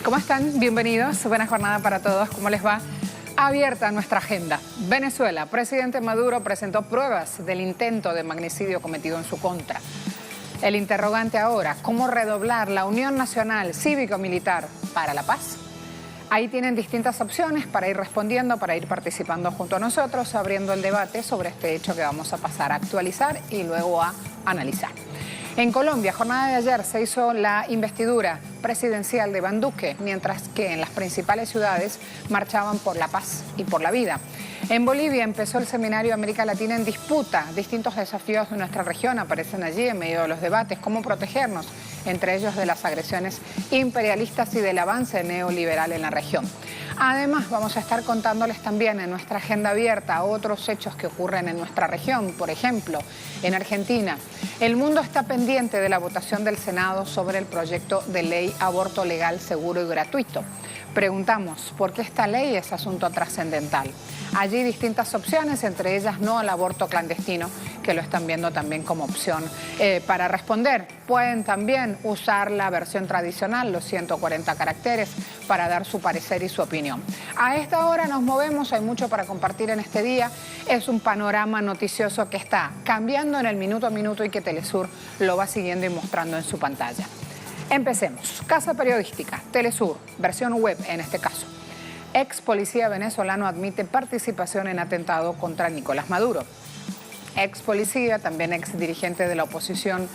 ¿Cómo están? Bienvenidos. Buena jornada para todos. ¿Cómo les va? Abierta nuestra agenda. Venezuela. Presidente Maduro presentó pruebas del intento de magnicidio cometido en su contra. El interrogante ahora, ¿cómo redoblar la unión nacional cívico-militar para la paz? Ahí tienen distintas opciones para ir respondiendo, para ir participando junto a nosotros, abriendo el debate sobre este hecho que vamos a pasar a actualizar y luego a analizar. En Colombia, jornada de ayer, se hizo la investidura presidencial de Iván Duque, mientras que en las principales ciudades marchaban por la paz y por la vida. En Bolivia empezó el seminario América Latina en disputa. Distintos desafíos de nuestra región aparecen allí en medio de los debates. Cómo protegernos, entre ellos de las agresiones imperialistas y del avance neoliberal en la región. Además, vamos a estar contándoles también en nuestra agenda abierta otros hechos que ocurren en nuestra región. Por ejemplo, en Argentina, el mundo está pendiente de la votación del Senado sobre el proyecto de ley aborto legal, seguro y gratuito. Preguntamos, ¿por qué esta ley es asunto trascendental? Allí distintas opciones, entre ellas no al aborto clandestino, que lo están viendo también como opción. Para responder, pueden también usar la versión tradicional, los 140 caracteres, para dar su parecer y su opinión. A esta hora nos movemos, hay mucho para compartir en este día. Es un panorama noticioso que está cambiando en el minuto a minuto y que Telesur lo va siguiendo y mostrando en su pantalla. Empecemos. Casa periodística, Telesur, versión web en este caso. Ex policía venezolano admite participación en atentado contra Nicolás Maduro. Ex policía, también ex dirigente de la oposición,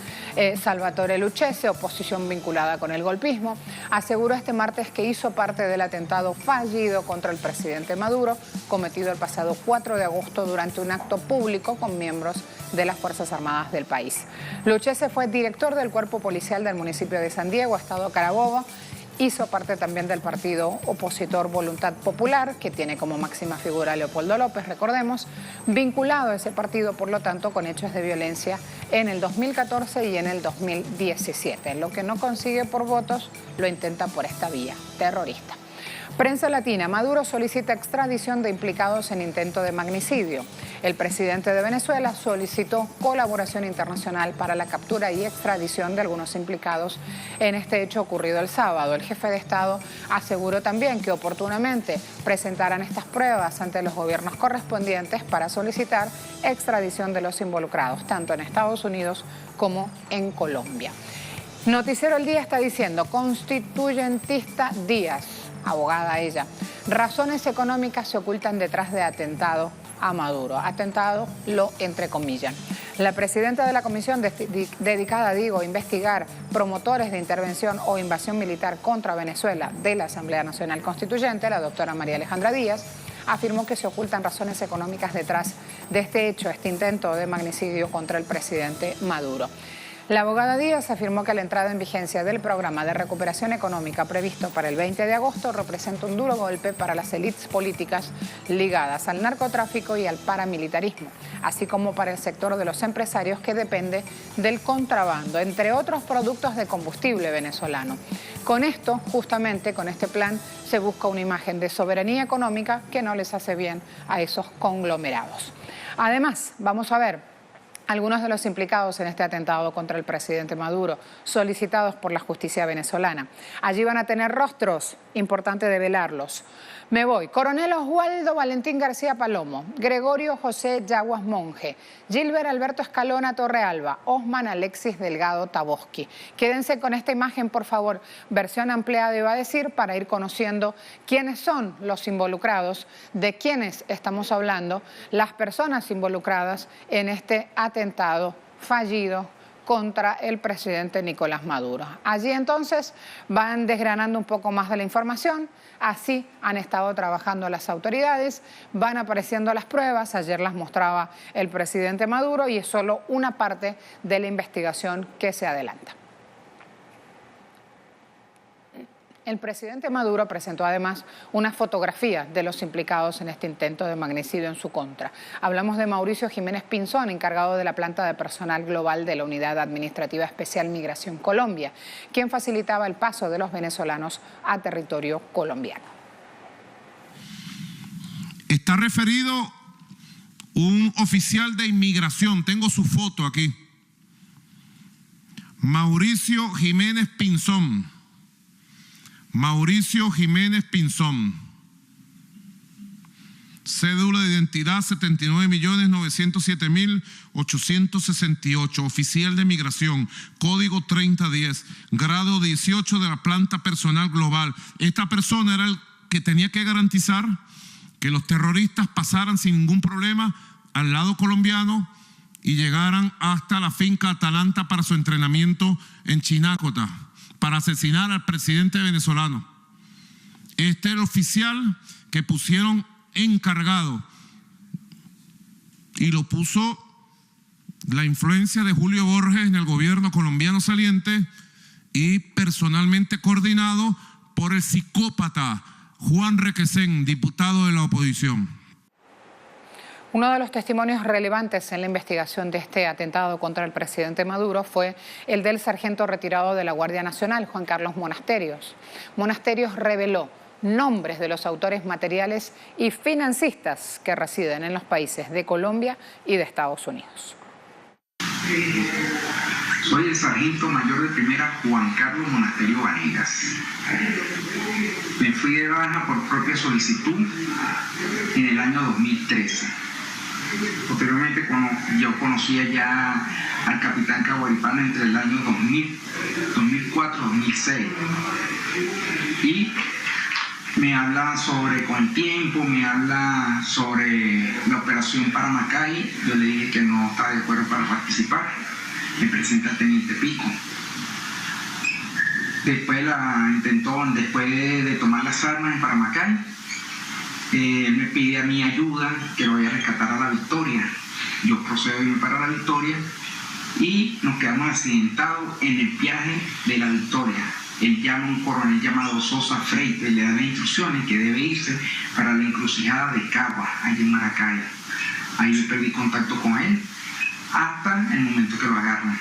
Salvatore Lucchese, oposición vinculada con el golpismo, aseguró este martes que hizo parte del atentado fallido contra el presidente Maduro, cometido el pasado 4 de agosto durante un acto público con miembros de las Fuerzas Armadas del país. Lucchese fue director del cuerpo policial del municipio de San Diego, estado Carabobo. Hizo parte también del partido opositor Voluntad Popular, que tiene como máxima figura a Leopoldo López, recordemos, vinculado a ese partido, por lo tanto, con hechos de violencia en el 2014 y en el 2017. Lo que no consigue por votos, lo intenta por esta vía terrorista. Prensa Latina, Maduro solicita extradición de implicados en intento de magnicidio. El presidente de Venezuela solicitó colaboración internacional para la captura y extradición de algunos implicados en este hecho ocurrido el sábado. El jefe de Estado aseguró también que oportunamente presentarán estas pruebas ante los gobiernos correspondientes para solicitar extradición de los involucrados, tanto en Estados Unidos como en Colombia. Noticiero El Día está diciendo, constituyentista Díaz, abogada ella, razones económicas se ocultan detrás de atentado a Maduro. Atentado lo entrecomillan. La presidenta de la comisión dedicada, a investigar promotores de intervención o invasión militar contra Venezuela de la Asamblea Nacional Constituyente, la doctora María Alejandra Díaz, afirmó que se ocultan razones económicas detrás de este hecho, este intento de magnicidio contra el presidente Maduro. La abogada Díaz afirmó que la entrada en vigencia del programa de recuperación económica previsto para el 20 de agosto representa un duro golpe para las élites políticas ligadas al narcotráfico y al paramilitarismo, así como para el sector de los empresarios que depende del contrabando, entre otros productos de combustible venezolano. Con esto, justamente con este plan, se busca una imagen de soberanía económica que no les hace bien a esos conglomerados. Además, vamos a ver algunos de los implicados en este atentado contra el presidente Maduro, solicitados por la justicia venezolana. Allí van a tener rostros, importante develarlos. Me voy. Coronel Oswaldo Valentín García Palomo, Gregorio José Yaguas Monge, Gilbert Alberto Escalona Torrealba, Osman Alexis Delgado Taboski. Quédense con esta imagen, por favor, versión ampliada iba a decir, para ir conociendo quiénes son los involucrados, de quiénes estamos hablando, las personas involucradas en este atentado fallido contra el presidente Nicolás Maduro. Allí entonces van desgranando un poco más de la información, así han estado trabajando las autoridades, van apareciendo las pruebas, ayer las mostraba el presidente Maduro y es solo una parte de la investigación que se adelanta. El presidente Maduro presentó además una fotografía de los implicados en este intento de magnicidio en su contra. Hablamos de Mauricio Jiménez Pinzón, encargado de la planta de personal global de la Unidad Administrativa Especial Migración Colombia, quien facilitaba el paso de los venezolanos a territorio colombiano. Está referido un oficial de inmigración, tengo su foto aquí, Mauricio Jiménez Pinzón, Mauricio Jiménez Pinzón. Cédula de identidad 79.907.868. Oficial de migración. Código 3010. Grado 18 de la planta personal global. Esta persona era el que tenía que garantizar que los terroristas pasaran sin ningún problema al lado colombiano y llegaran hasta la finca Atalanta para su entrenamiento en Chinácota, para asesinar al presidente venezolano. Este era el oficial que pusieron encargado y lo puso la influencia de Julio Borges en el gobierno colombiano saliente y personalmente coordinado por el psicópata Juan Requesén, diputado de la oposición. Uno de los testimonios relevantes en la investigación de este atentado contra el presidente Maduro fue el del sargento retirado de la Guardia Nacional, Juan Carlos Monasterios. Monasterios reveló nombres de los autores materiales y financistas que residen en los países de Colombia y de Estados Unidos. Soy el sargento mayor de primera Juan Carlos Monasterio Vanegas. Me fui de baja por propia solicitud en el año 2013. Posteriormente yo conocía ya al capitán Caguaripana entre el año 2004-2006. Y me habla sobre, con el tiempo, me habla sobre la operación Paramacay. Yo le dije que no estaba de acuerdo para participar. Me presenta al teniente Pico. Después después de tomar las armas en Paramacay, me pide a mi ayuda que lo vaya a rescatar a La Victoria. Yo procedo a irme para La Victoria y nos quedamos accidentados en el viaje de La Victoria. Él llama a un coronel llamado Sosa Freite, le da las instrucciones que debe irse para la encrucijada de Cagua, allí en Maracay. Ahí yo perdí contacto con él hasta el momento que lo agarran.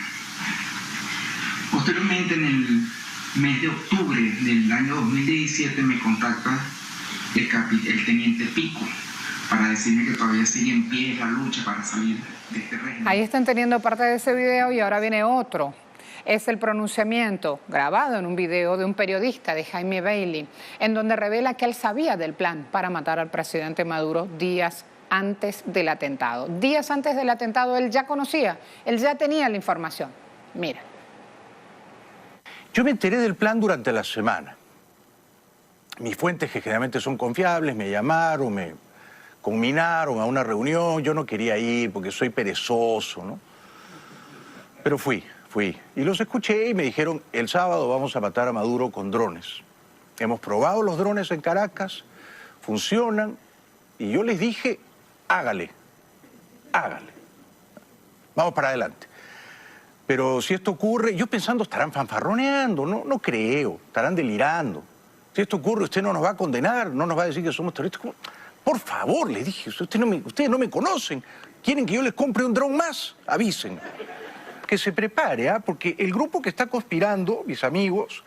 Posteriormente, en el mes de octubre del año 2017, me contacta el teniente Pico para decirme que todavía sigue en pie la lucha para salir de este régimen. Ahí están teniendo parte de ese video y ahora viene otro. Es el pronunciamiento grabado en un video de un periodista, de Jaime Bailey, en donde revela que él sabía del plan para matar al presidente Maduro días antes del atentado. Días antes del atentado él ya conocía, él ya tenía la información. Mira. Yo me enteré del plan durante la semana. Mis fuentes, que generalmente son confiables, me llamaron, me conminaron a una reunión. Yo no quería ir porque soy perezoso, ¿no? Pero fui. Y los escuché y me dijeron, el sábado vamos a matar a Maduro con drones. Hemos probado los drones en Caracas, funcionan, y yo les dije, hágale. Vamos para adelante. Pero si esto ocurre, yo pensando, estarán fanfarroneando, no creo, estarán delirando. Si esto ocurre, usted no nos va a condenar, no nos va a decir que somos terroristas. Por favor, les dije, ustedes no me conocen, quieren que yo les compre un dron más, avisen. Que se prepare, porque el grupo que está conspirando, mis amigos,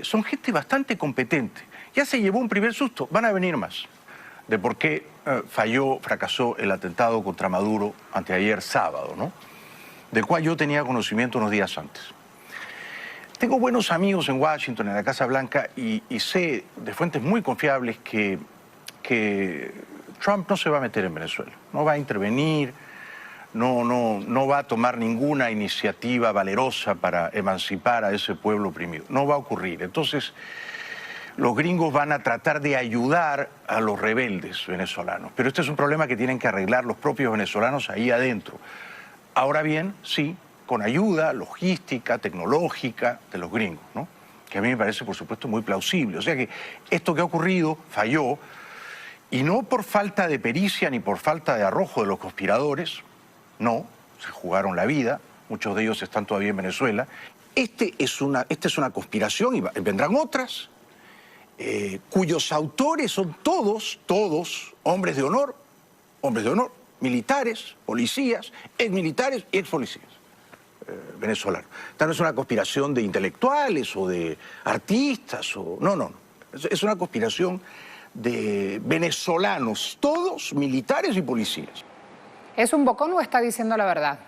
son gente bastante competente. Ya se llevó un primer susto, van a venir más. De por qué fracasó el atentado contra Maduro anteayer sábado, ¿no? Del cual yo tenía conocimiento unos días antes. Tengo buenos amigos en Washington, en la Casa Blanca, y sé de fuentes muy confiables que Trump no se va a meter en Venezuela, no va a intervenir, no va a tomar ninguna iniciativa valerosa para emancipar a ese pueblo oprimido. No va a ocurrir. Entonces, los gringos van a tratar de ayudar a los rebeldes venezolanos. Pero este es un problema que tienen que arreglar los propios venezolanos ahí adentro. Ahora bien, sí, con ayuda logística, tecnológica de los gringos, ¿no? Que a mí me parece, por supuesto, muy plausible. O sea que esto que ha ocurrido falló, y no por falta de pericia ni por falta de arrojo de los conspiradores. No, se jugaron la vida, muchos de ellos están todavía en Venezuela. Esta es una conspiración y vendrán otras, cuyos autores son todos hombres de honor, militares, policías, exmilitares y expolicías venezolanos. Esta no es una conspiración de intelectuales o de artistas, no. Es una conspiración de venezolanos, todos militares y policías. ¿Es un bocón o está diciendo la verdad?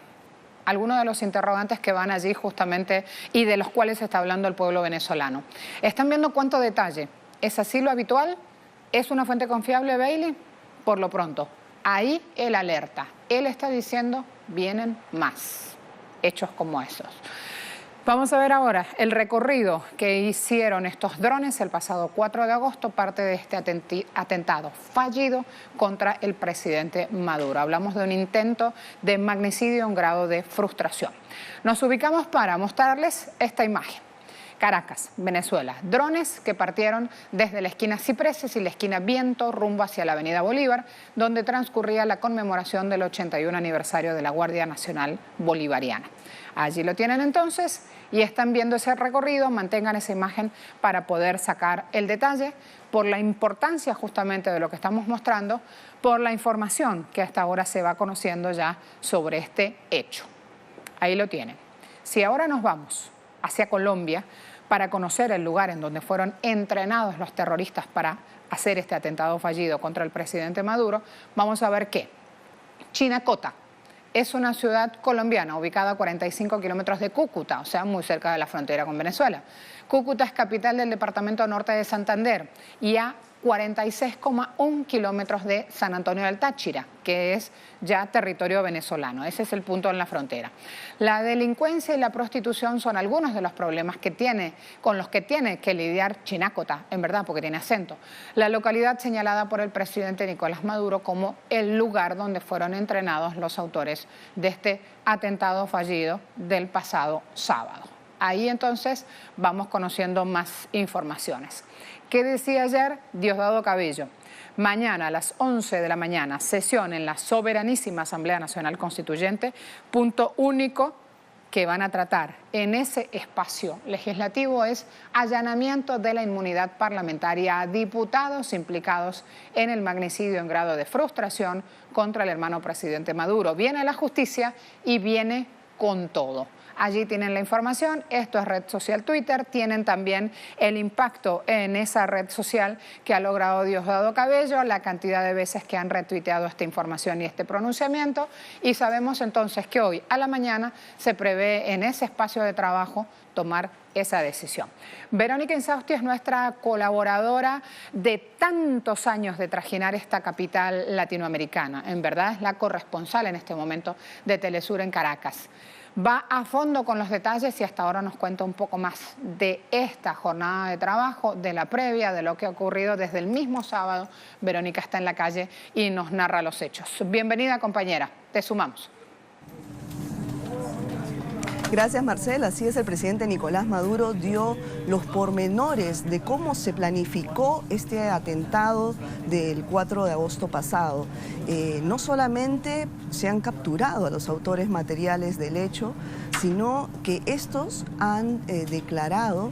algunos de los interrogantes que van allí justamente y de los cuales está hablando el pueblo venezolano. ¿Están viendo cuánto detalle? ¿Es así lo habitual? ¿Es una fuente confiable, Bailey? Por lo pronto, ahí él alerta. Él está diciendo, vienen más hechos como esos. Vamos a ver ahora el recorrido que hicieron estos drones el pasado 4 de agosto, parte de este atentado fallido contra el presidente Maduro. Hablamos de un intento de magnicidio en grado de frustración. Nos ubicamos para mostrarles esta imagen. Caracas, Venezuela. Drones que partieron desde la esquina Cipreses y la esquina Viento rumbo hacia la avenida Bolívar, donde transcurría la conmemoración del 81 aniversario de la Guardia Nacional Bolivariana. Allí lo tienen entonces y están viendo ese recorrido. Mantengan esa imagen para poder sacar el detalle por la importancia justamente de lo que estamos mostrando, por la información que hasta ahora se va conociendo ya sobre este hecho. Ahí lo tienen. Si ahora nos vamos hacia Colombia para conocer el lugar en donde fueron entrenados los terroristas para hacer este atentado fallido contra el presidente Maduro, vamos a ver que Chinacota es una ciudad colombiana ubicada a 45 kilómetros de Cúcuta, o sea, muy cerca de la frontera con Venezuela. Cúcuta es capital del departamento norte de Santander y a 46,1 kilómetros de San Antonio del Táchira, que es ya territorio venezolano. Ese es el punto en la frontera. La delincuencia y la prostitución son algunos de los problemas con los que tiene que lidiar Chinacota, en verdad, porque tiene acento. La localidad señalada por el presidente Nicolás Maduro como el lugar donde fueron entrenados los autores de este atentado fallido del pasado sábado. Ahí entonces vamos conociendo más informaciones. ¿Qué decía ayer Diosdado Cabello? Mañana a las 11 de la mañana, sesión en la Soberanísima Asamblea Nacional Constituyente, punto único que van a tratar en ese espacio legislativo es allanamiento de la inmunidad parlamentaria a diputados implicados en el magnicidio en grado de frustración contra el hermano presidente Maduro. Viene la justicia y viene con todo. Allí tienen la información, esto es red social Twitter, tienen también el impacto en esa red social que ha logrado Diosdado Cabello, la cantidad de veces que han retuiteado esta información y este pronunciamiento, y sabemos entonces que hoy a la mañana se prevé en ese espacio de trabajo tomar esa decisión. Verónica Insausti es nuestra colaboradora de tantos años de trajinar esta capital latinoamericana, en verdad es la corresponsal en este momento de Telesur en Caracas. Va a fondo con los detalles y hasta ahora nos cuenta un poco más de esta jornada de trabajo, de la previa, de lo que ha ocurrido desde el mismo sábado. Verónica está en la calle y nos narra los hechos. Bienvenida, compañera. Te sumamos. Gracias, Marcela. Así es, el presidente Nicolás Maduro dio los pormenores de cómo se planificó este atentado del 4 de agosto pasado. No solamente se han capturado a los autores materiales del hecho, sino que estos han declarado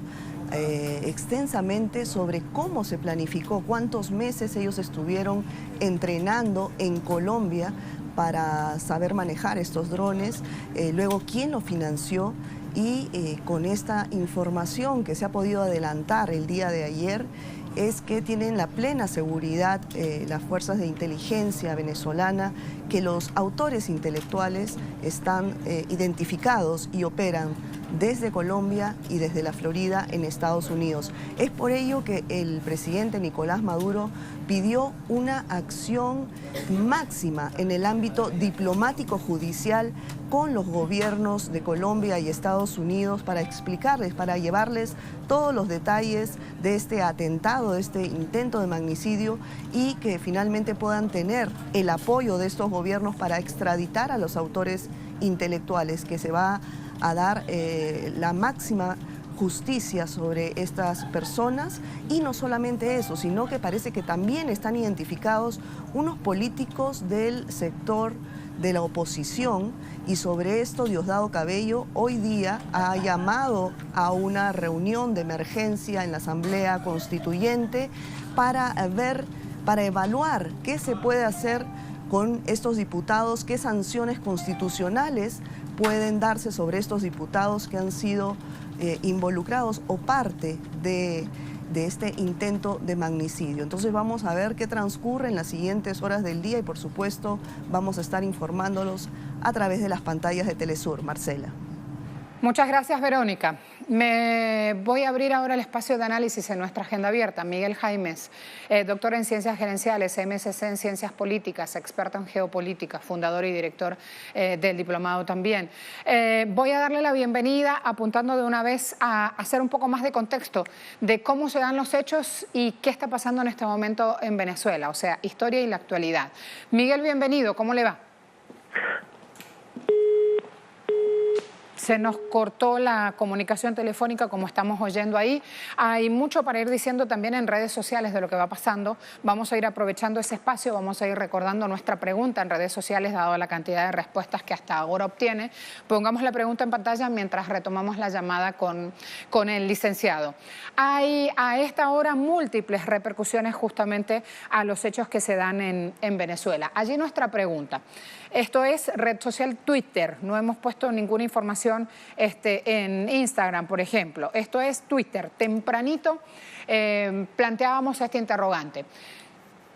extensamente sobre cómo se planificó, cuántos meses ellos estuvieron entrenando en Colombia para saber manejar estos drones, luego quién lo financió y con esta información que se ha podido adelantar el día de ayer es que tienen la plena seguridad las fuerzas de inteligencia venezolana que los autores intelectuales están identificados y operan desde Colombia y desde la Florida en Estados Unidos. Es por ello que el presidente Nicolás Maduro pidió una acción máxima en el ámbito diplomático judicial con los gobiernos de Colombia y Estados Unidos para explicarles, para llevarles todos los detalles de este atentado, de este intento de magnicidio y que finalmente puedan tener el apoyo de estos gobiernos para extraditar a los autores intelectuales, que se va a dar la máxima justicia sobre estas personas. Y no solamente eso, sino que parece que también están identificados unos políticos del sector de la oposición, y sobre esto Diosdado Cabello hoy día ha llamado a una reunión de emergencia en la Asamblea Constituyente para evaluar qué se puede hacer con estos diputados, qué sanciones constitucionales pueden darse sobre estos diputados que han sido involucrados o parte de de este intento de magnicidio. Entonces vamos a ver qué transcurre en las siguientes horas del día y por supuesto vamos a estar informándolos a través de las pantallas de Telesur. Marcela. Muchas gracias, Verónica. Me voy a abrir ahora el espacio de análisis en nuestra agenda abierta. Miguel Jaimes, doctor en Ciencias Gerenciales, MSc en Ciencias Políticas, experto en Geopolítica, fundador y director del diplomado también. Voy a darle la bienvenida apuntando de una vez a hacer un poco más de contexto de cómo se dan los hechos y qué está pasando en este momento en Venezuela, o sea, historia y la actualidad. Miguel, bienvenido, ¿cómo le va? Se nos cortó la comunicación telefónica, como estamos oyendo ahí. Hay mucho para ir diciendo también en redes sociales de lo que va pasando. Vamos a ir aprovechando ese espacio, vamos a ir recordando nuestra pregunta en redes sociales, dado la cantidad de respuestas que hasta ahora obtiene. Pongamos la pregunta en pantalla mientras retomamos la llamada con el licenciado. Hay a esta hora múltiples repercusiones justamente a los hechos que se dan en Venezuela. Allí nuestra pregunta. Esto es red social Twitter, no hemos puesto ninguna información en Instagram, por ejemplo. Esto es Twitter. Tempranito planteábamos este interrogante.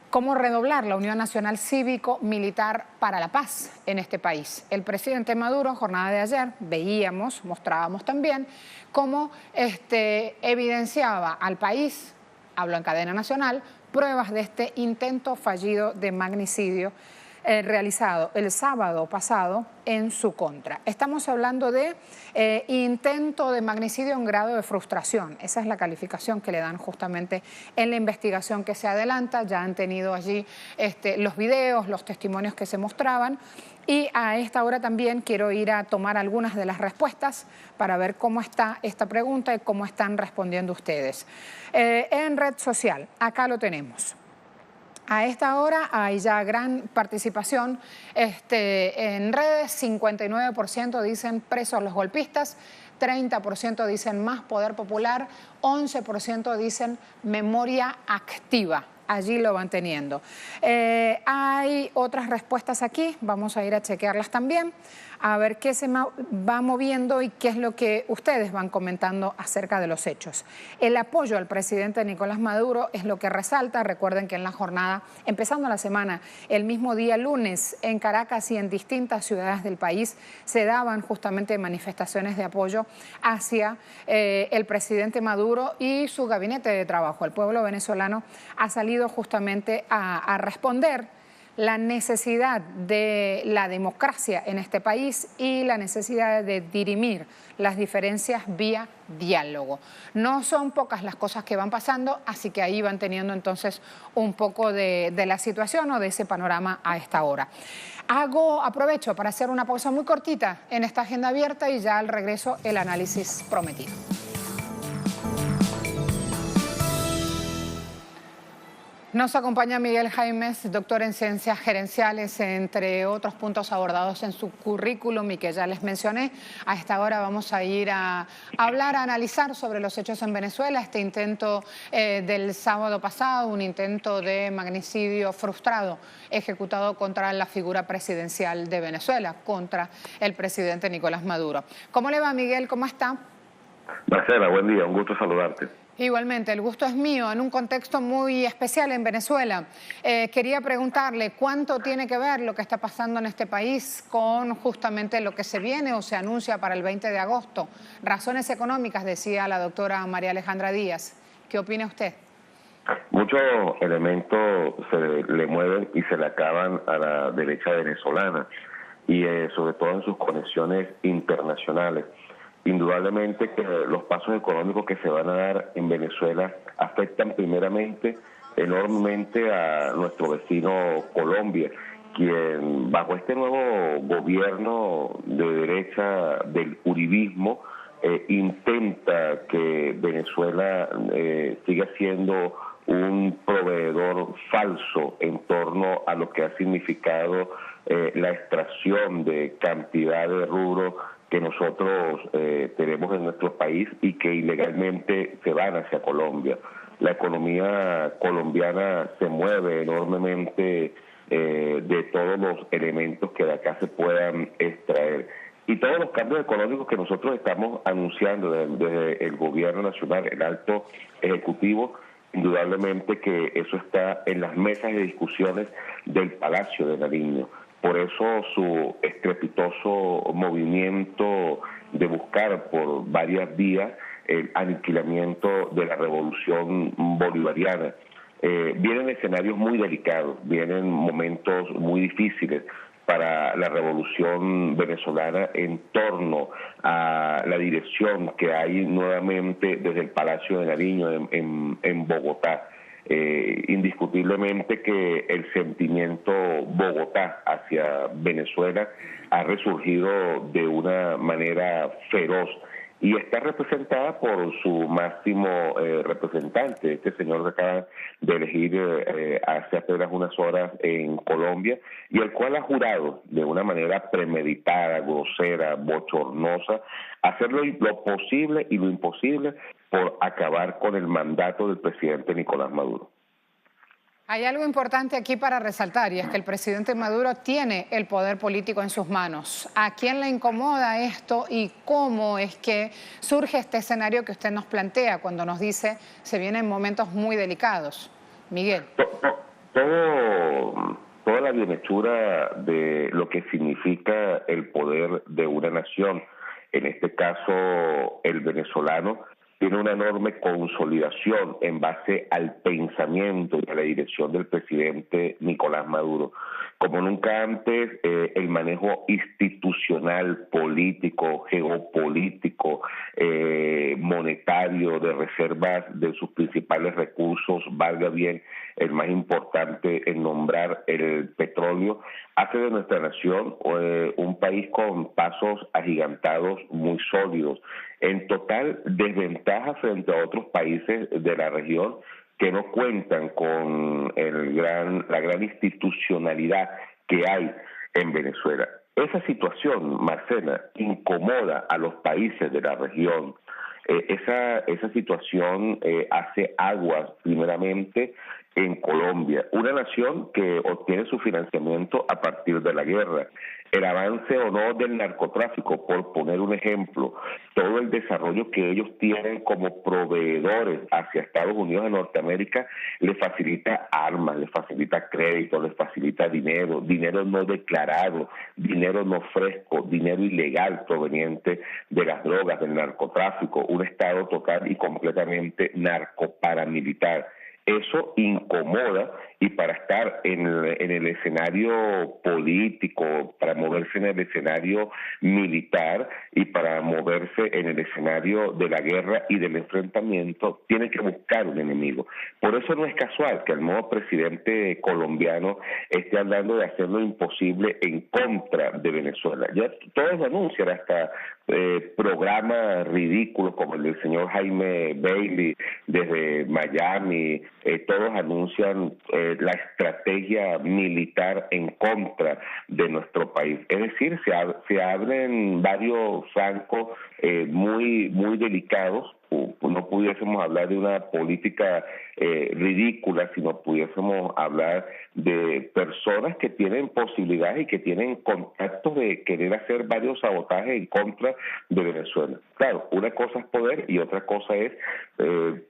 ¿Cómo redoblar la Unión Nacional Cívico-Militar para la Paz en este país? El presidente Maduro, jornada de ayer, mostrábamos también cómo evidenciaba al país, hablo en cadena nacional, pruebas de este intento fallido de magnicidio realizado el sábado pasado en su contra. Estamos hablando de intento de magnicidio en grado de frustración. Esa es la calificación que le dan justamente en la investigación que se adelanta. Ya han tenido allí los videos, los testimonios que se mostraban. Y a esta hora también quiero ir a tomar algunas de las respuestas para ver cómo está esta pregunta y cómo están respondiendo ustedes. En red social, acá lo tenemos. A esta hora hay ya gran participación en redes, 59% dicen presos los golpistas, 30% dicen más poder popular, 11% dicen memoria activa. Allí lo van teniendo. Hay otras respuestas aquí, vamos a ir a chequearlas también, a ver qué se va moviendo y qué es lo que ustedes van comentando acerca de los hechos. El apoyo al presidente Nicolás Maduro es lo que resalta. Recuerden que en la jornada, empezando la semana, el mismo día lunes, en Caracas y en distintas ciudades del país, se daban justamente manifestaciones de apoyo hacia el presidente Maduro y su gabinete de trabajo. El pueblo venezolano ha salido justamente a responder la necesidad de la democracia en este país y la necesidad de dirimir las diferencias vía diálogo. No son pocas las cosas que van pasando, así que ahí van teniendo entonces un poco de la situación o de ese panorama a esta hora. Aprovecho para hacer una pausa muy cortita en esta agenda abierta y ya al regreso el análisis prometido. Nos acompaña Miguel Jaimes, doctor en Ciencias Gerenciales, entre otros puntos abordados en su currículum y que ya les mencioné. A esta hora vamos a ir a hablar, a analizar sobre los hechos en Venezuela, este intento del sábado pasado, un intento de magnicidio frustrado ejecutado contra la figura presidencial de Venezuela, contra el presidente Nicolás Maduro. ¿Cómo le va, Miguel? ¿Cómo está? Marcela, buen día, un gusto saludarte. Igualmente, el gusto es mío, en un contexto muy especial en Venezuela. Quería preguntarle cuánto tiene que ver lo que está pasando en este país con justamente lo que se viene o se anuncia para el 20 de agosto. Razones económicas, decía la doctora María Alejandra Díaz. ¿Qué opina usted? Muchos elementos se le mueven y se le acaban a la derecha venezolana y sobre todo en sus conexiones internacionales. Indudablemente que los pasos económicos que se van a dar en Venezuela afectan primeramente enormemente a nuestro vecino Colombia, quien bajo este nuevo gobierno de derecha del uribismo intenta que Venezuela siga siendo un proveedor falso en torno a lo que ha significado la extracción de cantidad de rubros que nosotros tenemos en nuestro país y que ilegalmente se van hacia Colombia. La economía colombiana se mueve enormemente de todos los elementos que de acá se puedan extraer. y todos los cambios económicos que nosotros estamos anunciando desde el gobierno nacional, el alto ejecutivo, indudablemente que eso está en las mesas de discusiones del Palacio de Nariño. Por eso su estrepitoso movimiento de buscar por varias vías el aniquilamiento de la revolución bolivariana. Vienen escenarios muy delicados, vienen momentos muy difíciles para la revolución venezolana en torno a la dirección que hay nuevamente desde el Palacio de Nariño en Bogotá. Indiscutiblemente que el sentimiento Bogotá hacia Venezuela ha resurgido de una manera feroz y está representada por su máximo representante, este señor que acaba de elegir hace apenas unas horas en Colombia, y el cual ha jurado de una manera premeditada, grosera, bochornosa, hacer lo posible y lo imposible por acabar con el mandato del presidente Nicolás Maduro. Hay algo importante aquí para resaltar, y es que el presidente Maduro tiene el poder político en sus manos. ¿A quién le incomoda esto y cómo es que surge este escenario que usted nos plantea cuando nos dice se vienen momentos muy delicados? Miguel. Toda la bienhechura de lo que significa el poder de una nación, en este caso el venezolano, tiene una enorme consolidación en base al pensamiento y a la dirección del presidente Nicolás Maduro. Como nunca antes, el manejo institucional, político, geopolítico, monetario, de reservas de sus principales recursos, valga bien el más importante en nombrar el petróleo, hace de nuestra nación un país con pasos agigantados muy sólidos, en total desventaja frente a otros países de la región que no cuentan con la gran institucionalidad que hay en Venezuela. Esa situación, Marcela, incomoda a los países de la región. Esa situación hace aguas primeramente en Colombia, una nación que obtiene su financiamiento a partir de la guerra. El avance o no del narcotráfico, por poner un ejemplo, todo el desarrollo que ellos tienen como proveedores hacia Estados Unidos de Norteamérica, les facilita armas, les facilita crédito, les facilita dinero, dinero no declarado, dinero no fresco, dinero ilegal proveniente de las drogas, del narcotráfico, un estado total y completamente narcoparamilitar. Eso incomoda, y para estar en el escenario político, para moverse en el escenario militar y para moverse en el escenario de la guerra y del enfrentamiento, tiene que buscar un enemigo. Por eso no es casual que el nuevo presidente colombiano esté hablando de hacer lo imposible en contra de Venezuela. Ya todos anuncian, hasta programas ridículos como el del señor Jaime Bailey desde Miami, todos anuncian la estrategia militar en contra de nuestro país. Es decir, se abren varios flancos muy delicados. No pudiésemos hablar de una política ridícula, sino pudiésemos hablar de personas que tienen posibilidades y que tienen contactos de querer hacer varios sabotajes en contra de Venezuela. Claro, una cosa es poder y otra cosa es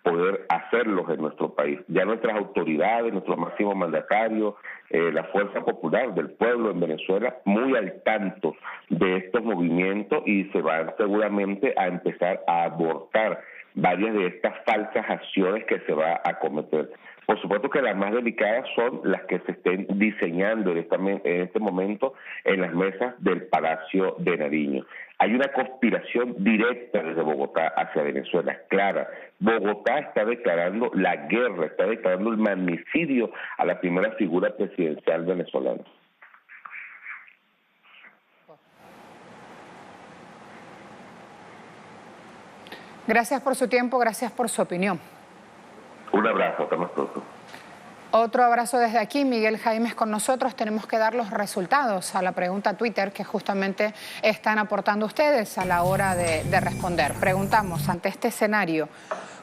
poder hacerlos en nuestro país. Ya nuestras autoridades, nuestros máximos mandatarios, la fuerza popular del pueblo en Venezuela, muy al tanto de estos movimientos, y se van seguramente a empezar a abortar varias de estas falsas acciones que se va a cometer. Por supuesto que las más delicadas son las que se estén diseñando en este momento en las mesas del Palacio de Nariño. Hay una conspiración directa desde Bogotá hacia Venezuela, clara. Bogotá está declarando la guerra, está declarando el magnicidio a la primera figura presidencial venezolana. Gracias por su tiempo, gracias por su opinión. Un abrazo, hasta más pronto. Otro abrazo desde aquí, Miguel Jaimes con nosotros. Tenemos que dar los resultados a la pregunta Twitter que justamente están aportando ustedes a la hora de responder. Preguntamos, ante este escenario,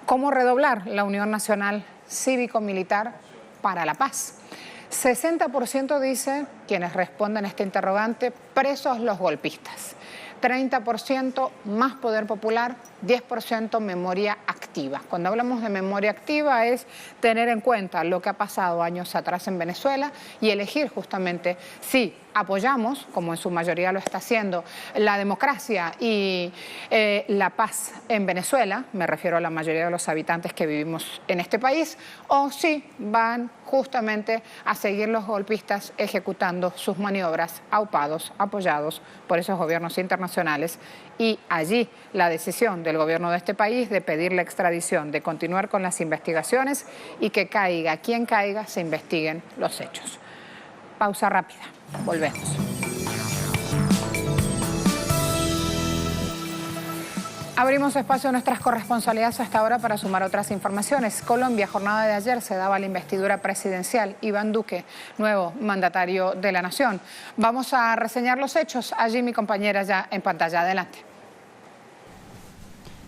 ¿cómo redoblar la Unión Nacional Cívico-Militar para la Paz? 60% dice, quienes responden a este interrogante, presos los golpistas. 30% más poder popular, 10% memoria activa. Cuando hablamos de memoria activa es tener en cuenta lo que ha pasado años atrás en Venezuela y elegir justamente si apoyamos, como en su mayoría lo está haciendo, la democracia y la paz en Venezuela, me refiero a la mayoría de los habitantes que vivimos en este país, o si van justamente a seguir los golpistas ejecutando sus maniobras, aupados, apoyados por esos gobiernos internacionales. Y allí la decisión del gobierno de este país de pedir la extradición, de continuar con las investigaciones y que caiga quien caiga, se investiguen los hechos. Pausa rápida, volvemos. Abrimos espacio a nuestras corresponsalías hasta ahora para sumar otras informaciones. Colombia, jornada de ayer, se daba la investidura presidencial. Iván Duque, nuevo mandatario de la nación. Vamos a reseñar los hechos. Allí mi compañera ya en pantalla. Adelante.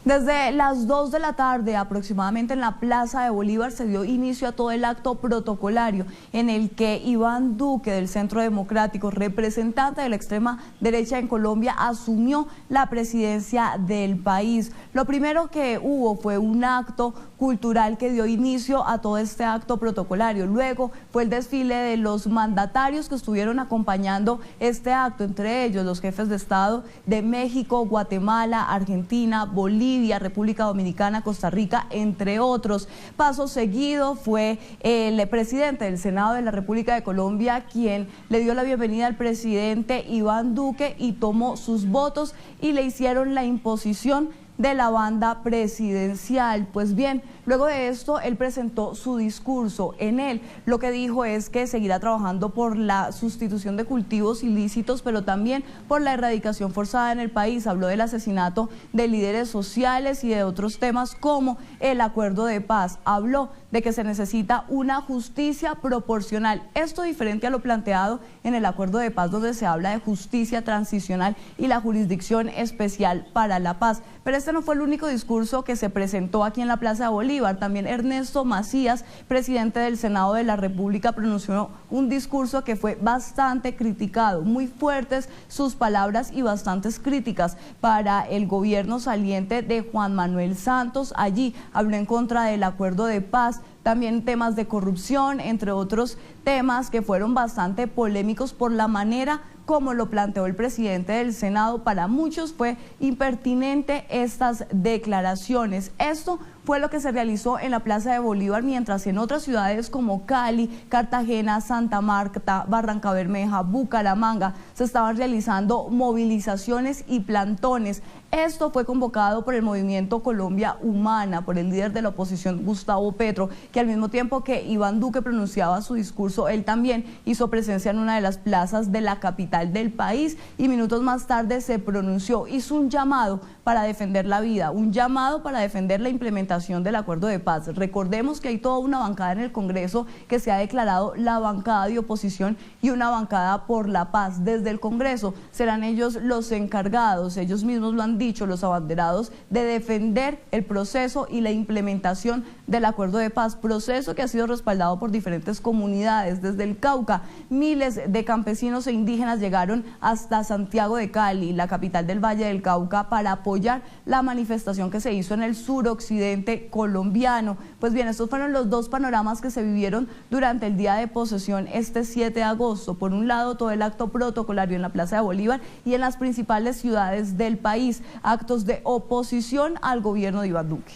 Desde las 2 de la tarde aproximadamente en la Plaza de Bolívar se dio inicio a todo el acto protocolario en el que Iván Duque del Centro Democrático, representante de la extrema derecha en Colombia, asumió la presidencia del país. Lo primero que hubo fue un acto cultural que dio inicio a todo este acto protocolario. Luego fue el desfile de los mandatarios que estuvieron acompañando este acto, entre ellos los jefes de Estado de México, Guatemala, Argentina, Bolivia, República Dominicana, Costa Rica, entre otros. Paso seguido fue el presidente del Senado de la República de Colombia quien le dio la bienvenida al presidente Iván Duque y tomó sus votos y le hicieron la imposición de la banda presidencial. Pues bien, luego de esto él presentó su discurso. En él lo que dijo es que seguirá trabajando por la sustitución de cultivos ilícitos, pero también por la erradicación forzada en el país. Habló del asesinato de líderes sociales y de otros temas como el acuerdo de paz. Habló de que se necesita una justicia proporcional. Esto diferente a lo planteado en el acuerdo de paz, donde se habla de justicia transicional y la jurisdicción especial para la paz. Pero este no fue el único discurso que se presentó aquí en la Plaza de Bolívar. También Ernesto Macías, presidente del Senado de la República, pronunció un discurso que fue bastante criticado, muy fuertes sus palabras y bastantes críticas para el gobierno saliente de Juan Manuel Santos. Allí habló en contra del acuerdo de paz, también temas de corrupción, entre otros temas que fueron bastante polémicos por la manera como lo planteó el presidente del Senado. Para muchos fue impertinente estas declaraciones. Esto fue lo que se realizó en la Plaza de Bolívar, mientras en otras ciudades como Cali, Cartagena, Santa Marta, Barrancabermeja, Bucaramanga se estaban realizando movilizaciones y plantones. Esto fue convocado por el movimiento Colombia Humana, por el líder de la oposición Gustavo Petro, que al mismo tiempo que Iván Duque pronunciaba su discurso, él también hizo presencia en una de las plazas de la capital del país y minutos más tarde se pronunció, hizo un llamado para defender la vida, un llamado para defender la implementación del acuerdo de paz. Recordemos que hay toda una bancada en el Congreso que se ha declarado la bancada de oposición y una bancada por la paz. Desde el Congreso serán ellos los encargados, ellos mismos lo han dicho, los abanderados, de defender el proceso y la implementación del acuerdo de paz, proceso que ha sido respaldado por diferentes comunidades. Desde el Cauca, miles de campesinos e indígenas llegaron hasta Santiago de Cali, la capital del Valle del Cauca, para apoyar la manifestación que se hizo en el suroccidente colombiano. Pues bien, estos fueron los dos panoramas que se vivieron durante el día de posesión este 7 de agosto. Por un lado, todo el acto protocolario en la Plaza de Bolívar y en las principales ciudades del país, actos de oposición al gobierno de Iván Duque.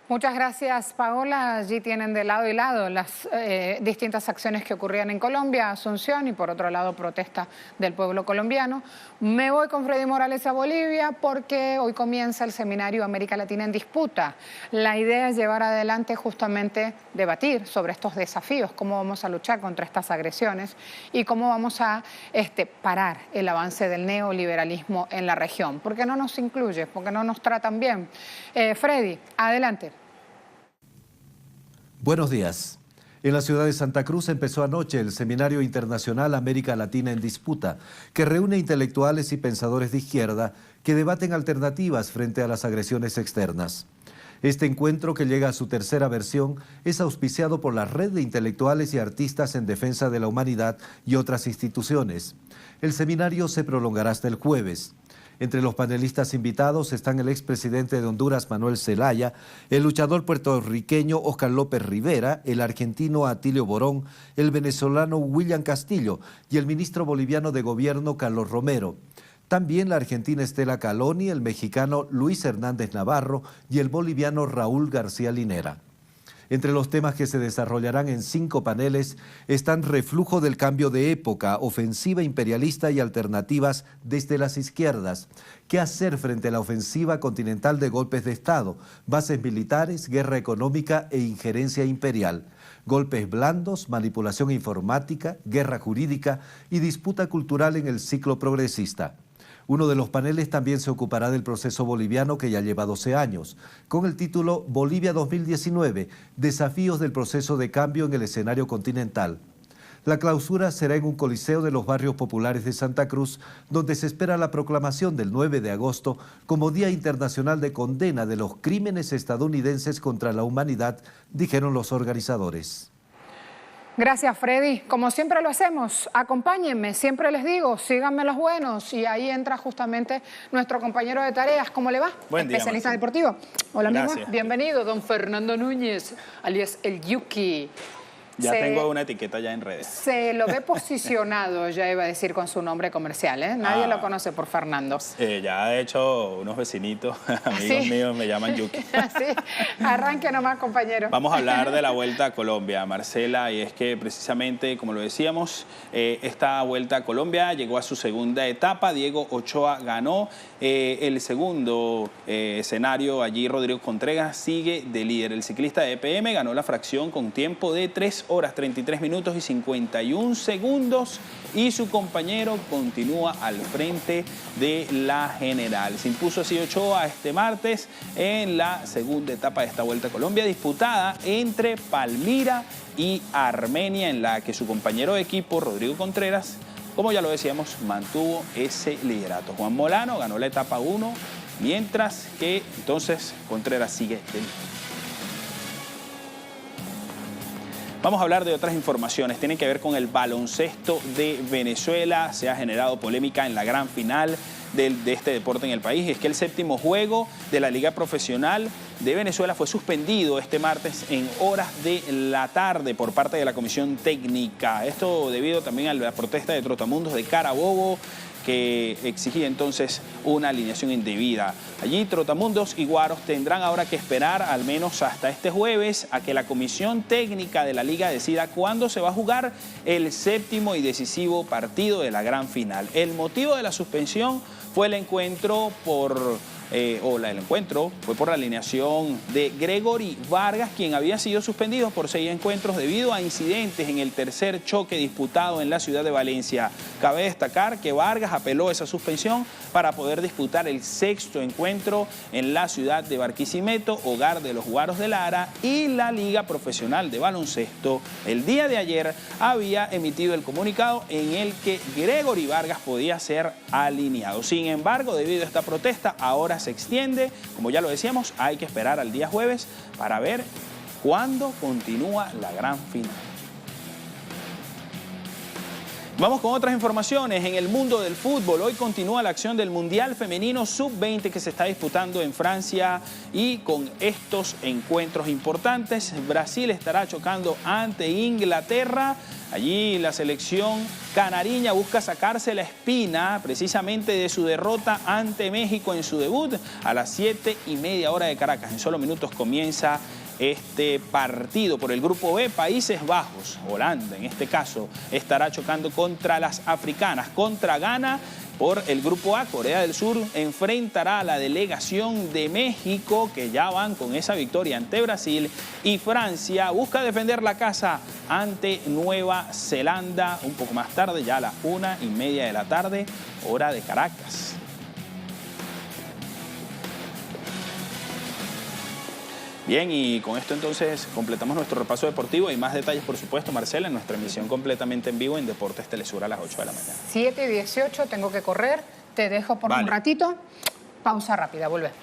Muchas gracias, Paola. Allí tienen de lado y lado las distintas acciones que ocurrían en Colombia, Asunción, y por otro lado protesta del pueblo colombiano. Me voy con Freddy Morales a Bolivia porque hoy comienza el seminario América Latina en Disputa. La idea es llevar adelante justamente debatir sobre estos desafíos, cómo vamos a luchar contra estas agresiones y cómo vamos a parar el avance del neoliberalismo en la región. ¿Por qué no nos incluye? ¿Por qué no nos tratan bien? Freddy, adelante. Buenos días. En la ciudad de Santa Cruz empezó anoche el Seminario Internacional América Latina en Disputa, que reúne intelectuales y pensadores de izquierda que debaten alternativas frente a las agresiones externas. Este encuentro, que llega a su tercera versión, es auspiciado por la Red de Intelectuales y Artistas en Defensa de la Humanidad y otras instituciones. El seminario se prolongará hasta el jueves. Entre los panelistas invitados están el expresidente de Honduras, Manuel Zelaya, el luchador puertorriqueño Oscar López Rivera, el argentino Atilio Borón, el venezolano William Castillo y el ministro boliviano de Gobierno, Carlos Romero. También la argentina Estela Caloni, el mexicano Luis Hernández Navarro y el boliviano Raúl García Linera. Entre los temas que se desarrollarán en 5 paneles están reflujo del cambio de época, ofensiva imperialista y alternativas desde las izquierdas, qué hacer frente a la ofensiva continental de golpes de Estado, bases militares, guerra económica e injerencia imperial, golpes blandos, manipulación informática, guerra jurídica y disputa cultural en el ciclo progresista. Uno de los paneles también se ocupará del proceso boliviano que ya lleva 12 años, con el título Bolivia 2019, desafíos del proceso de cambio en el escenario continental. La clausura será en un coliseo de los barrios populares de Santa Cruz, donde se espera la proclamación del 9 de agosto como Día Internacional de Condena de los Crímenes Estadounidenses contra la Humanidad, dijeron los organizadores. Gracias, Freddy. Como siempre lo hacemos, acompáñenme, siempre les digo, síganme los buenos. Y ahí entra justamente nuestro compañero de tareas. ¿Cómo le va? Buen día, especialista Marcela. deportivo. Hola, amigo. Gracias. Bienvenido, don Fernando Núñez, alias el Yuki. Ya tengo una etiqueta ya en redes. Se lo ve posicionado, ya iba a decir, con su nombre comercial, ¿eh? Nadie lo conoce por Fernando. Ya de hecho unos vecinitos, amigos míos, me llaman Yuki. Sí. Arranque nomás, compañero. Vamos a hablar de la Vuelta a Colombia, Marcela, y es que precisamente, como lo decíamos, esta Vuelta a Colombia llegó a su segunda etapa. Diego Ochoa ganó el segundo escenario. Allí Rodrigo Contreras sigue de líder. El ciclista de EPM ganó la fracción con tiempo de 3 horas, 33 minutos y 51 segundos y su compañero continúa al frente de la general. Se impuso así Ochoa este martes en la segunda etapa de esta Vuelta a Colombia, disputada entre Palmira y Armenia, en la que su compañero de equipo, Rodrigo Contreras, como ya lo decíamos, mantuvo ese liderato. Juan Molano ganó la etapa 1, mientras que entonces Contreras sigue de líder. Vamos a hablar de otras informaciones, tienen que ver con el baloncesto de Venezuela. Se ha generado polémica en la gran final de este deporte en el país. Es que el 7º juego de la Liga Profesional de Venezuela fue suspendido este martes en horas de la tarde por parte de la Comisión Técnica. Esto debido también a la protesta de Trotamundos de Carabobo, que exigía entonces una alineación indebida. Allí Trotamundos y Guaros tendrán ahora que esperar al menos hasta este jueves a que la Comisión Técnica de la Liga decida cuándo se va a jugar el 7º y decisivo partido de la gran final. El motivo de la suspensión fue el encuentro fue por la alineación de Gregory Vargas, quien había sido suspendido por 6 encuentros debido a incidentes en el tercer choque disputado en la ciudad de Valencia. Cabe destacar que Vargas apeló esa suspensión para poder disputar el 6º encuentro en la ciudad de Barquisimeto, hogar de los Guaros de Lara, y la Liga Profesional de Baloncesto el día de ayer había emitido el comunicado en el que Gregory Vargas podía ser alineado. Sin embargo, debido a esta protesta, ahora se extiende. Como ya lo decíamos, hay que esperar al día jueves para ver cuándo continúa la gran final. Vamos con otras informaciones. En el mundo del fútbol, hoy continúa la acción del Mundial Femenino Sub-20 que se está disputando en Francia, y con estos encuentros importantes, Brasil estará chocando ante Inglaterra. Allí la selección canariña busca sacarse la espina precisamente de su derrota ante México en su debut a las 7:30 hora de Caracas. En solo minutos comienza este partido por el grupo B. Países Bajos, Holanda en este caso, estará chocando contra las africanas. Contra Ghana. Por el grupo A, Corea del Sur enfrentará a la delegación de México, que ya van con esa victoria ante Brasil, y Francia busca defender la casa ante Nueva Zelanda un poco más tarde, ya a las 1:30 de la tarde, hora de Caracas. Bien, y con esto entonces completamos nuestro repaso deportivo y más detalles, por supuesto, Marcela, en nuestra emisión completamente en vivo en Deportes Telesur a las 8 de la mañana. 7:18, tengo que correr, te dejo por un ratito. Pausa rápida, volvemos.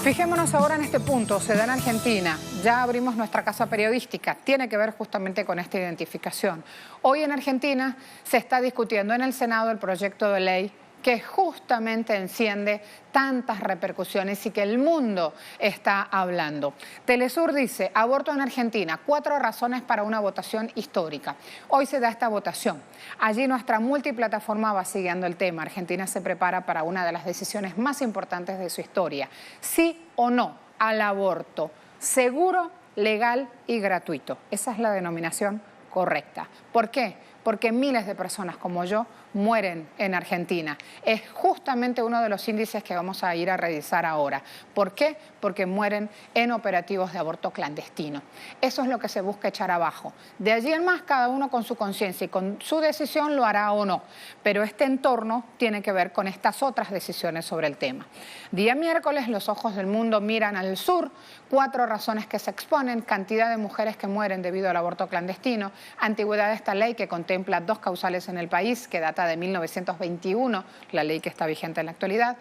Fijémonos ahora en este punto, se da en Argentina, ya abrimos nuestra casa periodística, tiene que ver justamente con esta identificación. Hoy en Argentina se está discutiendo en el Senado el proyecto de ley que justamente enciende tantas repercusiones y que el mundo está hablando. Telesur dice, aborto en Argentina, 4 razones para una votación histórica. Hoy se da esta votación. Allí nuestra multiplataforma va siguiendo el tema. Argentina se prepara para una de las decisiones más importantes de su historia. Sí o no al aborto, seguro, legal y gratuito. Esa es la denominación correcta. ¿Por qué? Porque miles de personas como yo mueren en Argentina. Es justamente uno de los índices que vamos a ir a revisar ahora. ¿Por qué? Porque mueren en operativos de aborto clandestino. Eso es lo que se busca echar abajo. De allí en más, cada uno con su conciencia y con su decisión lo hará o no. Pero este entorno tiene que ver con estas otras decisiones sobre el tema. Día miércoles, los ojos del mundo miran al sur. 4 razones que se exponen, cantidad de mujeres que mueren debido al aborto clandestino, antigüedad de esta ley que contempla 2 causales en el país, que data de 1921, la ley que está vigente en la actualidad.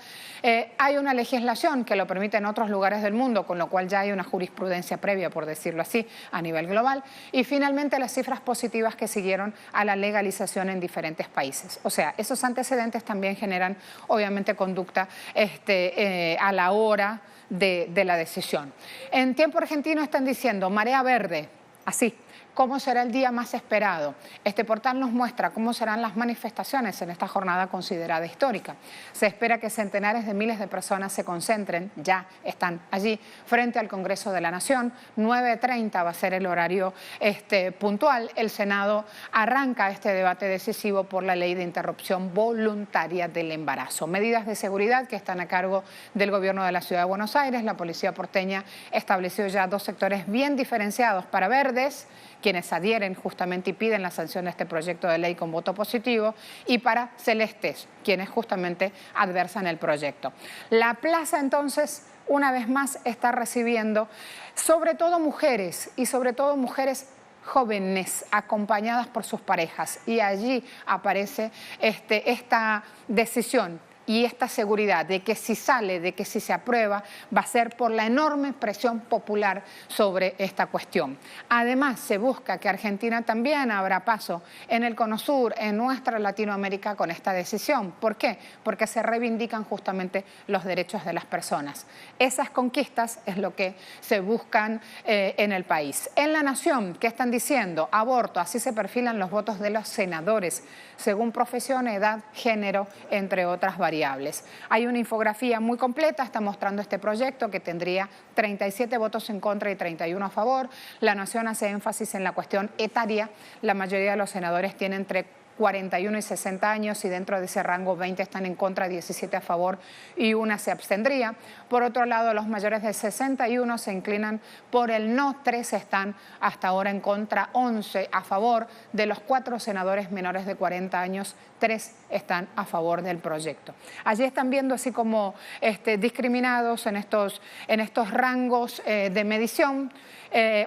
Hay una legislación que lo permite en otros lugares del mundo, con lo cual ya hay una jurisprudencia previa, por decirlo así, a nivel global. Y finalmente las cifras positivas que siguieron a la legalización en diferentes países. O sea, esos antecedentes también generan, obviamente, conducta a la hora de la decisión. En tiempo argentino están diciendo marea verde, así. ¿Cómo será el día más esperado? Este portal nos muestra cómo serán las manifestaciones en esta jornada considerada histórica. Se espera que centenares de miles de personas se concentren, ya están allí, frente al Congreso de la Nación. 9:30 va a ser el horario puntual. El Senado arranca este debate decisivo por la ley de interrupción voluntaria del embarazo. Medidas de seguridad que están a cargo del gobierno de la Ciudad de Buenos Aires. La policía porteña estableció ya 2 sectores bien diferenciados para verdes, quienes adhieren justamente y piden la sanción de este proyecto de ley con voto positivo, y para celestes, quienes justamente adversan el proyecto. La plaza entonces, una vez más, está recibiendo sobre todo mujeres y sobre todo mujeres jóvenes acompañadas por sus parejas, y allí aparece esta decisión y esta seguridad de que si sale, de que si se aprueba, va a ser por la enorme presión popular sobre esta cuestión. Además, se busca que Argentina también abra paso en el Cono Sur, en nuestra Latinoamérica, con esta decisión. ¿Por qué? Porque se reivindican justamente los derechos de las personas. Esas conquistas es lo que se buscan en el país. En La Nación, ¿qué están diciendo? Aborto, así se perfilan los votos de los senadores, según profesión, edad, género, entre otras variables. Hay una infografía muy completa, está mostrando este proyecto que tendría 37 votos en contra y 31 a favor. La Nación hace énfasis en la cuestión etaria. La mayoría de los senadores tienen entre 41 y 60 años, y dentro de ese rango 20 están en contra, 17 a favor y 1 se abstendría. Por otro lado, los mayores de 61 se inclinan por el no, 3 están hasta ahora en contra, 11 a favor. De los 4 senadores menores de 40 años, 3 están a favor del proyecto. Allí están viendo así como discriminados en estos rangos de medición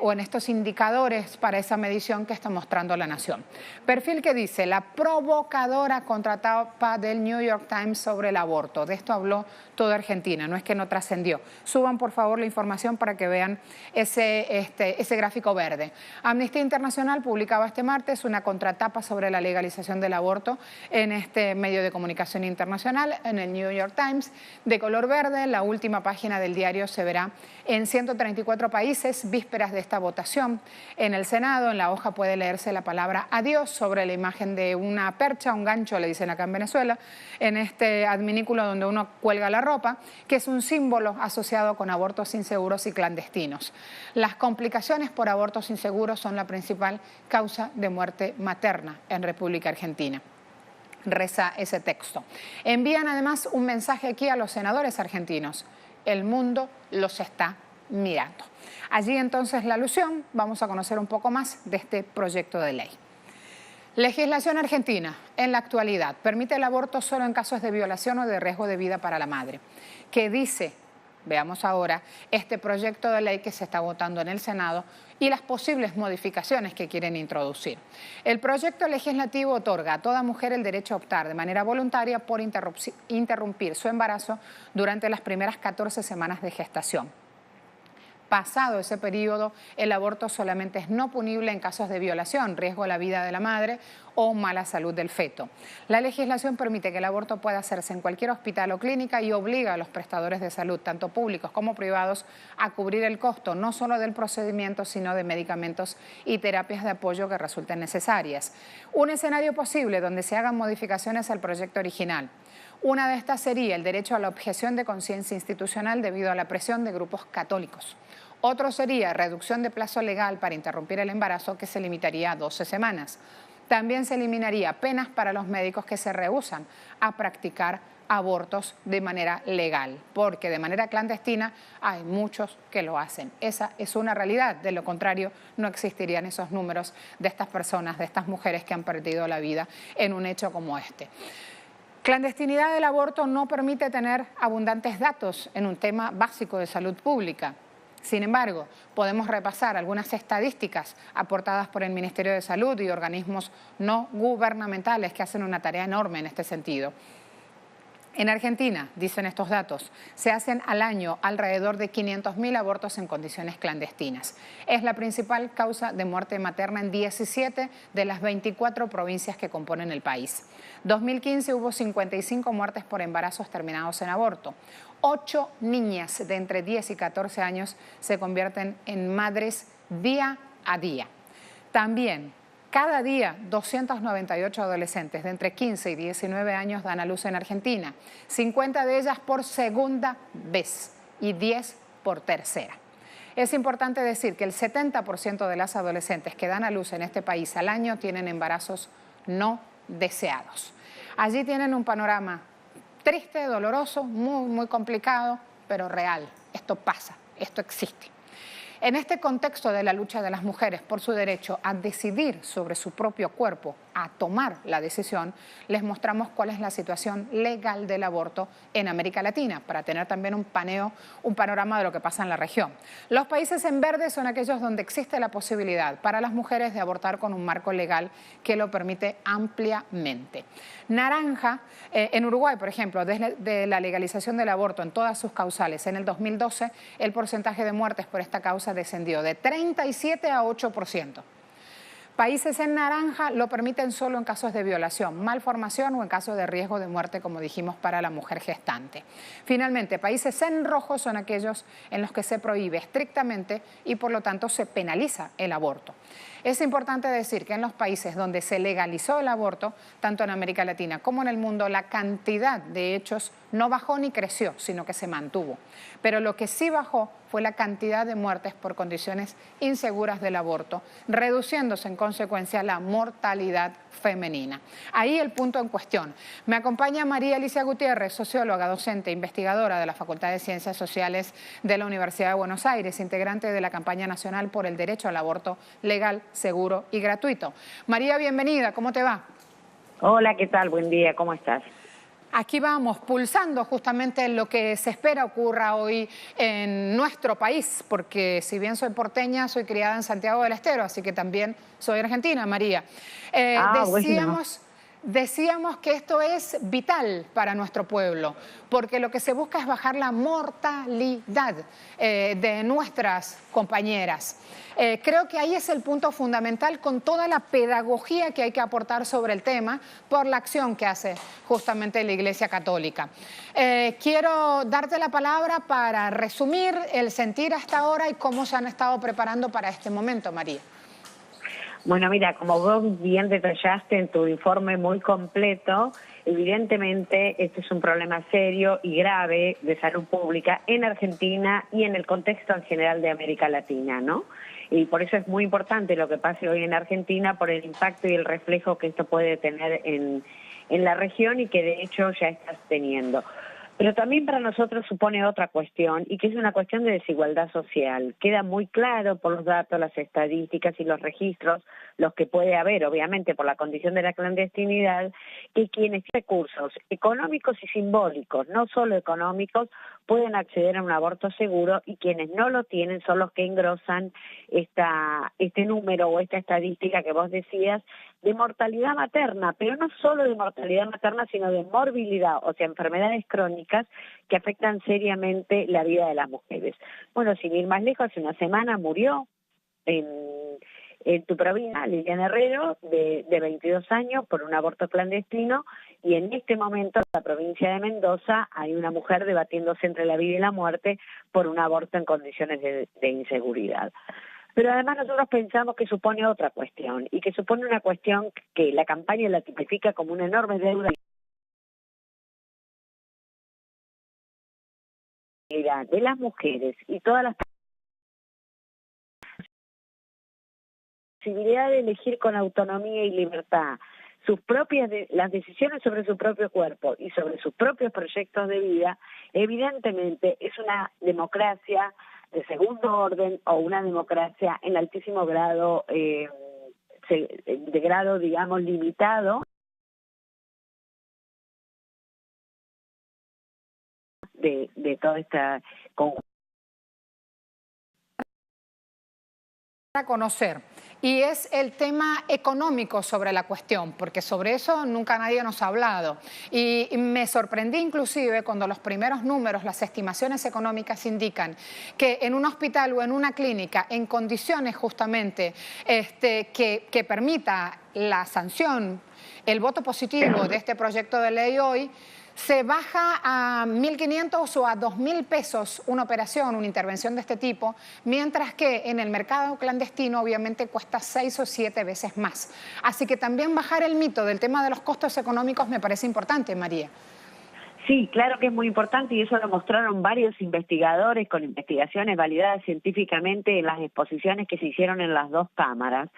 o en estos indicadores para esa medición que está mostrando La Nación. Perfil que dice, la provocadora contratapa del New York Times sobre el aborto. De esto habló toda Argentina, no es que no trascendió. Suban por favor la información para que vean ese gráfico verde. Amnistía Internacional publicaba este martes una contratapa sobre la legalización del aborto en este medio de comunicación internacional, en el New York Times, de color verde. La última página del diario se verá en 134 países, vísperas de esta votación. En el Senado, en la hoja puede leerse la palabra adiós sobre la imagen de una percha, un gancho, le dicen acá en Venezuela, en este adminículo donde uno cuelga la ropa, que es un símbolo asociado con abortos inseguros y clandestinos. Las complicaciones por abortos inseguros son la principal causa de muerte materna en República Argentina. Reza ese texto. Envían además un mensaje aquí a los senadores argentinos. El mundo los está mirando. Allí entonces la alusión, vamos a conocer un poco más de este proyecto de ley. Legislación argentina, en la actualidad, permite el aborto solo en casos de violación o de riesgo de vida para la madre. ¿Qué dice Veamos ahora este proyecto de ley que se está votando en el Senado y las posibles modificaciones que quieren introducir. El proyecto legislativo otorga a toda mujer el derecho a optar de manera voluntaria por interrumpir su embarazo durante las primeras 14 semanas de gestación. Pasado ese periodo, el aborto solamente es no punible en casos de violación, riesgo a la vida de la madre o mala salud del feto. La legislación permite que el aborto pueda hacerse en cualquier hospital o clínica y obliga a los prestadores de salud, tanto públicos como privados, a cubrir el costo no solo del procedimiento, sino de medicamentos y terapias de apoyo que resulten necesarias. Un escenario posible donde se hagan modificaciones al proyecto original. Una de estas sería el derecho a la objeción de conciencia institucional debido a la presión de grupos católicos. Otro sería reducción de plazo legal para interrumpir el embarazo, que se limitaría a 12 semanas. También se eliminaría penas para los médicos que se rehúsan a practicar abortos de manera legal, porque de manera clandestina hay muchos que lo hacen. Esa es una realidad, de lo contrario no existirían esos números de estas personas, de estas mujeres que han perdido la vida en un hecho como este. Clandestinidad del aborto no permite tener abundantes datos en un tema básico de salud pública. Sin embargo, podemos repasar algunas estadísticas aportadas por el Ministerio de Salud y organismos no gubernamentales que hacen una tarea enorme en este sentido. En Argentina, dicen estos datos, se hacen al año alrededor de 500.000 abortos en condiciones clandestinas. Es la principal causa de muerte materna en 17 de las 24 provincias que componen el país. 2015 hubo 55 muertes por embarazos terminados en aborto. 8 niñas de entre 10 y 14 años se convierten en madres día a día. También, cada día, 298 adolescentes de entre 15 y 19 años dan a luz en Argentina, 50 de ellas por segunda vez y 10 por tercera. Es importante decir que el 70% de las adolescentes que dan a luz en este país al año tienen embarazos no deseados. Allí tienen un panorama triste, doloroso, muy complicado, pero real. Esto pasa, esto existe. En este contexto de la lucha de las mujeres por su derecho a decidir sobre su propio cuerpo, a tomar la decisión, les mostramos cuál es la situación legal del aborto en América Latina, para tener también un panorama de lo que pasa en la región. Los países en verde son aquellos donde existe la posibilidad para las mujeres de abortar con un marco legal que lo permite ampliamente. Naranja, en Uruguay, por ejemplo, desde la legalización del aborto en todas sus causales, en el 2012 el porcentaje de muertes por esta causa descendió de 37 a 8%. Países en naranja lo permiten solo en casos de violación, malformación o en caso de riesgo de muerte, como dijimos, para la mujer gestante. Finalmente, países en rojo son aquellos en los que se prohíbe estrictamente y por lo tanto se penaliza el aborto. Es importante decir que en los países donde se legalizó el aborto, tanto en América Latina como en el mundo, la cantidad de hechos no bajó ni creció, sino que se mantuvo. Pero lo que sí bajó fue la cantidad de muertes por condiciones inseguras del aborto, reduciéndose en consecuencia la mortalidad femenina. Ahí el punto en cuestión. Me acompaña María Alicia Gutiérrez, socióloga, docente, investigadora de la Facultad de Ciencias Sociales de la Universidad de Buenos Aires, integrante de la campaña nacional por el derecho al aborto legal, seguro y gratuito. María, bienvenida, ¿cómo te va? Hola, ¿qué tal? Buen día, ¿cómo estás? Aquí vamos, pulsando justamente lo que se espera ocurra hoy en nuestro país, porque si bien bueno, soy criada en Santiago del Estero, así que también soy argentina, María. Decíamos que esto es vital para nuestro pueblo, porque lo que se busca es bajar la mortalidad de nuestras compañeras. Creo que ahí es el punto fundamental, con toda la pedagogía que hay que aportar sobre el tema por la acción que hace justamente la Iglesia Católica. Quiero darte la palabra para resumir el sentir hasta ahora y cómo se han estado preparando para este momento, María. Bueno, mira, como vos bien detallaste en tu informe muy completo, evidentemente este es un problema serio y grave de salud pública en Argentina y en el contexto en general de América Latina, ¿no? Y por eso es muy importante lo que pase hoy en Argentina, por el impacto y el reflejo que esto puede tener en la región y que de hecho ya estás teniendo. Pero también para nosotros supone otra cuestión, y que es una cuestión de desigualdad social. Queda muy claro por los datos, las estadísticas y los registros, los que puede haber, obviamente, por la condición de la clandestinidad, que quienes tienen recursos económicos y simbólicos, no solo económicos, pueden acceder a un aborto seguro, y quienes no lo tienen son los que engrosan este número o esta estadística que vos decías de mortalidad materna, pero no solo de mortalidad materna, sino de morbilidad, o sea, enfermedades crónicas que afectan seriamente la vida de las mujeres. Bueno, sin ir más lejos, hace una semana murió en tu provincia Liliana Herrero, de 22 años, por un aborto clandestino, y en este momento en la provincia de Mendoza hay una mujer debatiéndose entre la vida y la muerte por un aborto en condiciones de inseguridad. Pero además nosotros pensamos que supone otra cuestión, y que supone una cuestión que la campaña la tipifica como una enorme deuda de las mujeres y todas las posibilidad de elegir con autonomía y libertad las decisiones sobre su propio cuerpo y sobre sus propios proyectos de vida, evidentemente es una democracia de segundo orden o una democracia en altísimo grado, de grado, digamos, limitado de toda esta conjunción. A conocer, y es el tema económico sobre la cuestión, porque sobre eso nunca nadie nos ha hablado, y me sorprendí inclusive cuando los primeros números, las estimaciones económicas indican que en un hospital o en una clínica en condiciones justamente que permita la sanción, el voto positivo de este proyecto de ley hoy, se baja a 1.500 o a 2.000 pesos una operación, una intervención de este tipo, mientras que en el mercado clandestino obviamente cuesta 6 o 7 veces más. Así que también bajar el mito del tema de los costos económicos me parece importante, María. Sí, claro que es muy importante, y eso lo mostraron varios investigadores con investigaciones validadas científicamente en las exposiciones que se hicieron en las dos cámaras.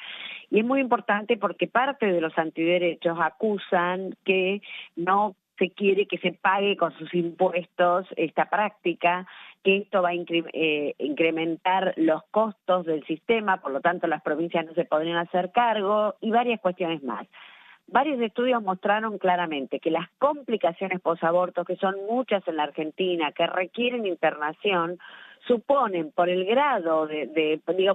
Y es muy importante porque parte de los antiderechos acusan que no se quiere que se pague con sus impuestos esta práctica, que esto va a incrementar los costos del sistema, por lo tanto las provincias no se podrían hacer cargo, y varias cuestiones más. Varios estudios mostraron claramente que las complicaciones posaborto, que son muchas en la Argentina, que requieren internación, suponen, por el grado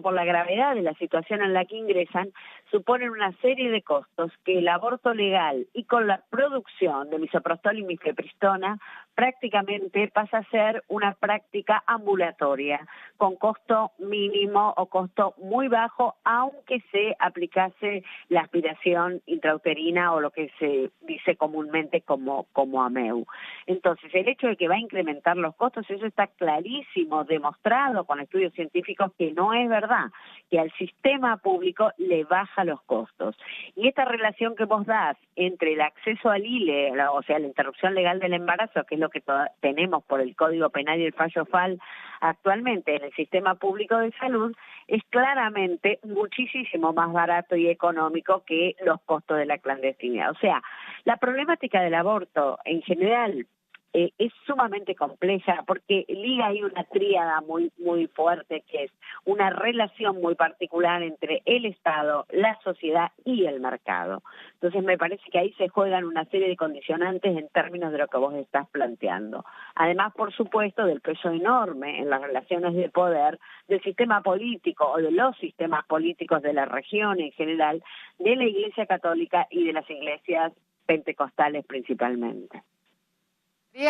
por la gravedad de la situación en la que ingresan, suponen una serie de costos que el aborto legal y con la producción de misoprostol y mifepristona prácticamente pasa a ser una práctica ambulatoria, con costo mínimo o costo muy bajo, aunque se aplicase la aspiración intrauterina o lo que se dice comúnmente como AMEU. Entonces, el hecho de que va a incrementar los costos, eso está clarísimo, demostrado con estudios científicos que no es verdad, que al sistema público le baja los costos. Y esta relación que vos das entre el acceso al ILE, o sea, la interrupción legal del embarazo, que es lo que tenemos por el Código Penal y el fallo FAL actualmente en el sistema público de salud, es claramente muchísimo más barato y económico que los costos de la clandestinidad. O sea, la problemática del aborto en general es sumamente compleja porque liga ahí una tríada muy fuerte, que es una relación muy particular entre el Estado, la sociedad y el mercado. Entonces me parece que ahí se juegan una serie de condicionantes en términos de lo que vos estás planteando. Además, por supuesto, del peso enorme en las relaciones de poder del sistema político o de los sistemas políticos de la región en general, de la Iglesia Católica y de las iglesias pentecostales principalmente.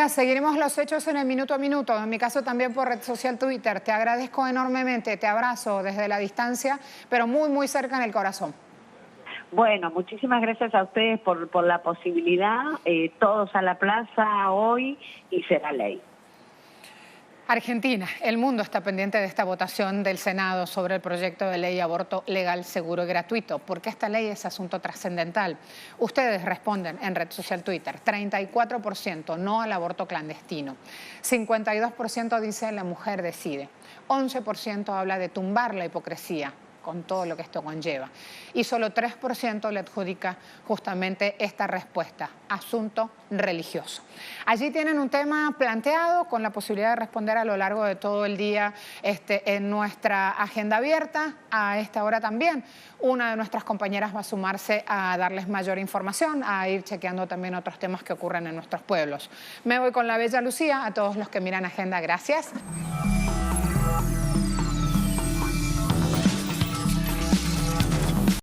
Seguiremos los hechos en el minuto a minuto, en mi caso también por red social Twitter. Te agradezco enormemente, te abrazo desde la distancia, pero muy cerca en el corazón. Bueno, muchísimas gracias a ustedes por la posibilidad, todos a la plaza hoy y será ley. Argentina, el mundo está pendiente de esta votación del Senado sobre el proyecto de ley aborto legal, seguro y gratuito, porque esta ley es asunto trascendental. Ustedes responden en red social Twitter, 34% no al aborto clandestino, 52% dice la mujer decide, 11% habla de tumbar la hipocresía, con todo lo que esto conlleva. Y solo 3% le adjudica justamente esta respuesta, asunto religioso. Allí tienen un tema planteado con la posibilidad de responder a lo largo de todo el día en nuestra agenda abierta. A esta hora también una de nuestras compañeras va a sumarse a darles mayor información, a ir chequeando también otros temas que ocurren en nuestros pueblos. Me voy con la bella Lucía, a todos los que miran Agenda, gracias.